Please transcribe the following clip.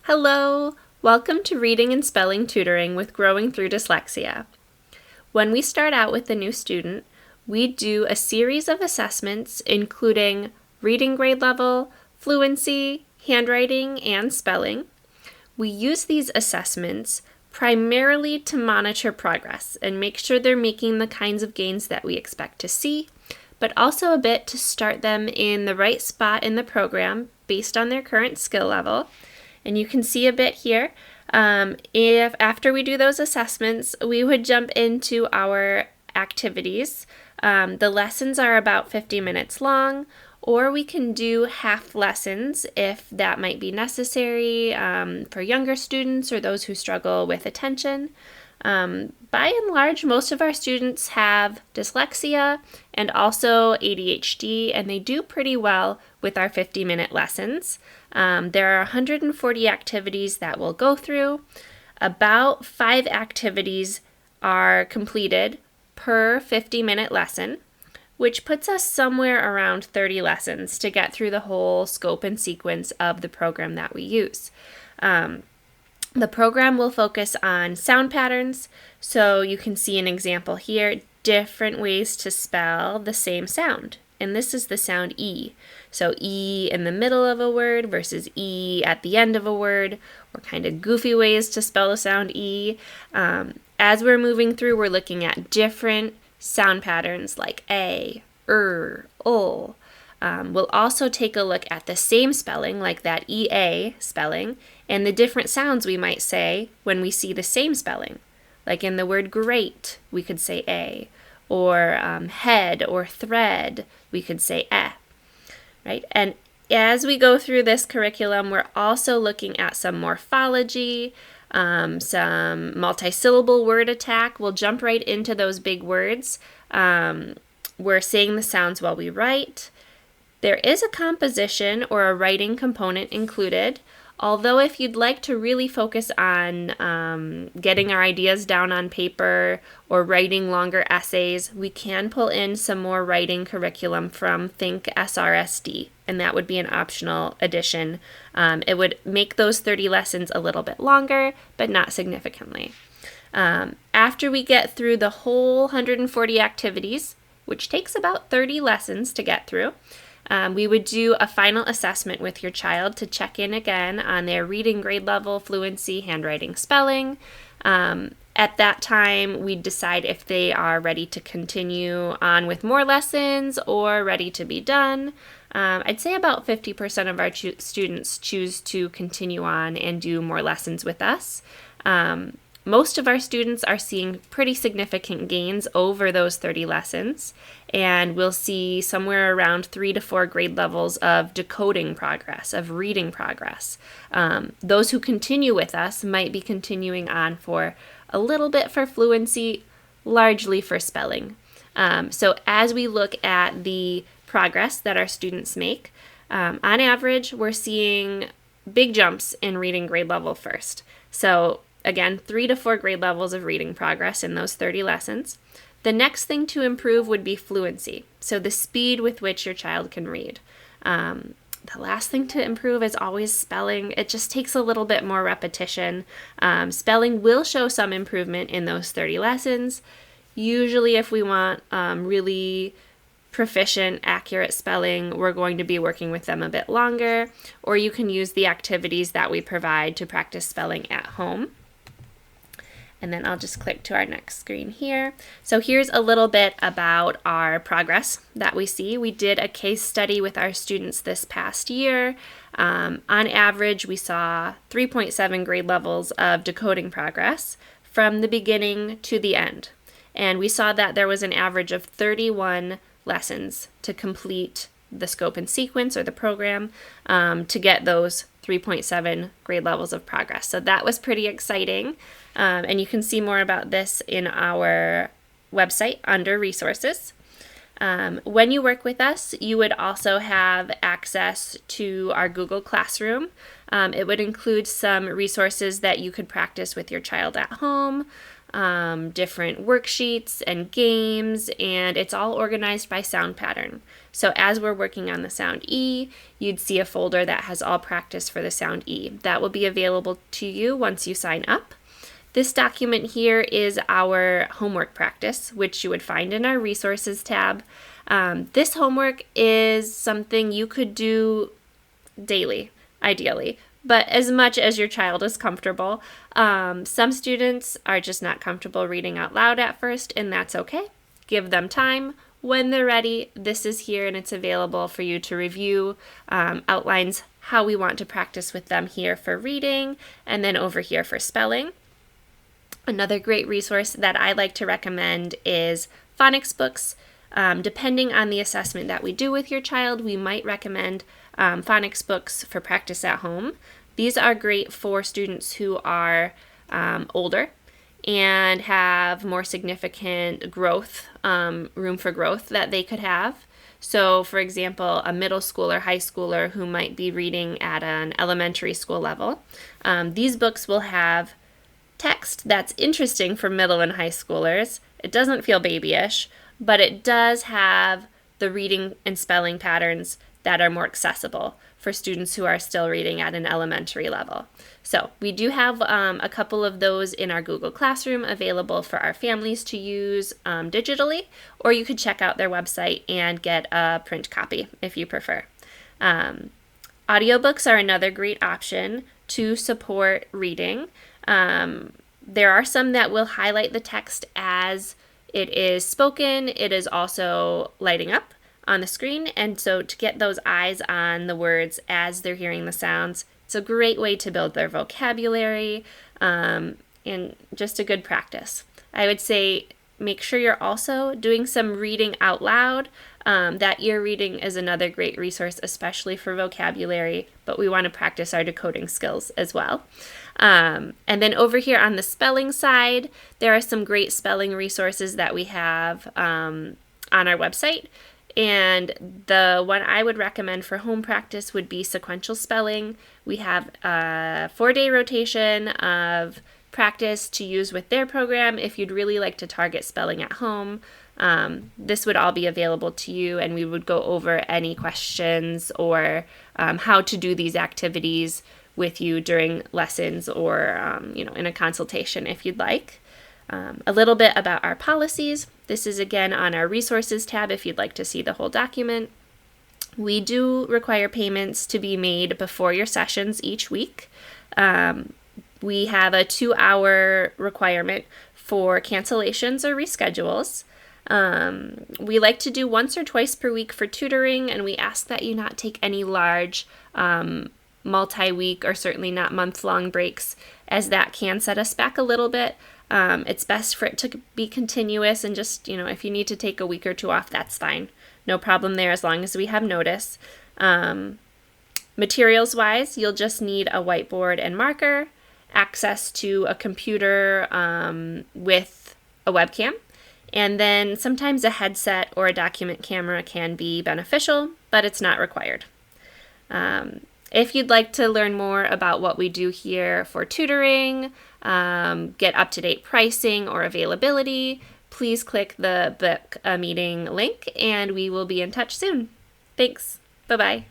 Hello! Welcome to Reading and Spelling Tutoring with Growing Through Dyslexia. When we start out with a new student, we do a series of assessments including reading grade level, fluency, handwriting, and spelling. We use these assessments primarily to monitor progress and make sure they're making the kinds of gains that we expect to see, but also a bit to start them in the right spot in the program based on their current skill level. And you can see a bit here. If after we do those assessments, we would jump into our activities. The lessons are about 50 minutes long, or we can do half lessons if that might be necessary for younger students or those who struggle with attention. By and large, most of our students have dyslexia and also ADHD, and they do pretty well with our 50-minute lessons. There are 140 activities that we'll go through. About 5 activities are completed per 50-minute lesson, which puts us somewhere around 30 lessons to get through the whole scope and sequence of the program that we use. The program will focus on sound patterns, so you can see an example here, different ways to spell the same sound. And this is the sound E. So E in the middle of a word versus E at the end of a word, or kind of goofy ways to spell the sound E. As we're moving through, we're looking at different sound patterns like A, ul. We'll also take a look at the same spelling, like that EA spelling, and the different sounds we might say when we see the same spelling. Like in the word great, we could say A, or head or thread, we could say eh, right? And as we go through this curriculum, we're also looking at some morphology, some multisyllable word attack. We'll jump right into those big words. We're saying the sounds while we write. There is a composition or a writing component included, although if you'd like to really focus on getting our ideas down on paper or writing longer essays, we can pull in some more writing curriculum from Think SRSD, and that would be an optional addition. It would make those 30 lessons a little bit longer, but not significantly. After we get through the whole 140 activities, which takes about 30 lessons to get through, we would do a final assessment with your child to check in again on their reading grade level, fluency, handwriting, spelling. At that time, we'd decide if they are ready to continue on with more lessons or ready to be done. I'd say about 50% of our students choose to continue on and do more lessons with us. Most of our students are seeing pretty significant gains over those 30 lessons, and we'll see somewhere around 3 to 4 grade levels of decoding progress, of reading progress. Those who continue with us might be continuing on for a little bit for fluency, largely for spelling. So as we look at the progress that our students make, on average, we're seeing big jumps in reading grade level first. So again, 3 to 4 grade levels of reading progress in those 30 lessons. The next thing to improve would be fluency, so the speed with which your child can read. The last thing to improve is always spelling. It just takes a little bit more repetition. Spelling will show some improvement in those 30 lessons. Usually if we want really proficient, accurate spelling, we're going to be working with them a bit longer, or you can use the activities that we provide to practice spelling at home. And then I'll just click to our next screen here. So here's a little bit about our progress that we see. We did a case study with our students this past year. On average, we saw 3.7 grade levels of decoding progress from the beginning to the end. And we saw that there was an average of 31 lessons to complete the scope and sequence or the program to get those 3.7 grade levels of progress. So that was pretty exciting. And you can see more about this in our website under resources. When you work with us, you would also have access to our Google Classroom. It would include some resources that you could practice with your child at home, different worksheets and games, and it's all organized by sound pattern. So as we're working on the sound E, you'd see a folder that has all practice for the sound E. That will be available to you once you sign up. This document here is our homework practice, which you would find in our resources tab. This homework is something you could do daily, ideally, but as much as your child is comfortable. Some students are just not comfortable reading out loud at first, and that's okay. Give them time. When they're ready, this is here and it's available for you to review. Outlines how we want to practice with them here for reading, and then over here for spelling. Another great resource that I like to recommend is phonics books. Depending on the assessment that we do with your child, we might recommend phonics books for practice at home. These are great for students who are older and have more significant growth, room for growth that they could have. So, for example, a middle schooler, high schooler who might be reading at an elementary school level, these books will have text that's interesting for middle and high schoolers. It doesn't feel babyish, but it does have the reading and spelling patterns that are more accessible for students who are still reading at an elementary level. So we do have a couple of those in our Google Classroom available for our families to use digitally, or you could check out their website and get a print copy if you prefer. Audiobooks are another great option to support reading. There are some that will highlight the text as it is spoken. It is also lighting up on the screen, and so to get those eyes on the words as they're hearing the sounds, it's a great way to build their vocabulary and just a good practice. I would say make sure you're also doing some reading out loud. That ear reading is another great resource, especially for vocabulary, but we want to practice our decoding skills as well. And then over here on the spelling side, there are some great spelling resources that we have on our website. And the one I would recommend for home practice would be sequential spelling. We have a 4-day rotation of practice to use with their program if you'd really like to target spelling at home. This would all be available to you, and we would go over any questions or how to do these activities with you during lessons or in a consultation if you'd like. A little bit about our policies. This is again on our resources tab if you'd like to see the whole document. We do require payments to be made before your sessions each week. We have a 2-hour requirement for cancellations or reschedules. We like to do once or twice per week for tutoring, and we ask that you not take any large multi-week or certainly not month-long breaks, as that can set us back a little bit. It's best for it to be continuous, and just, if you need to take a week or two off, that's fine. No problem there as long as we have notice. Materials-wise, you'll just need a whiteboard and marker, access to a computer with a webcam, and then sometimes a headset or a document camera can be beneficial, but it's not required. If you'd like to learn more about what we do here for tutoring, get up-to-date pricing or availability, please click the book a meeting link, and we will be in touch soon. Thanks. Bye-bye.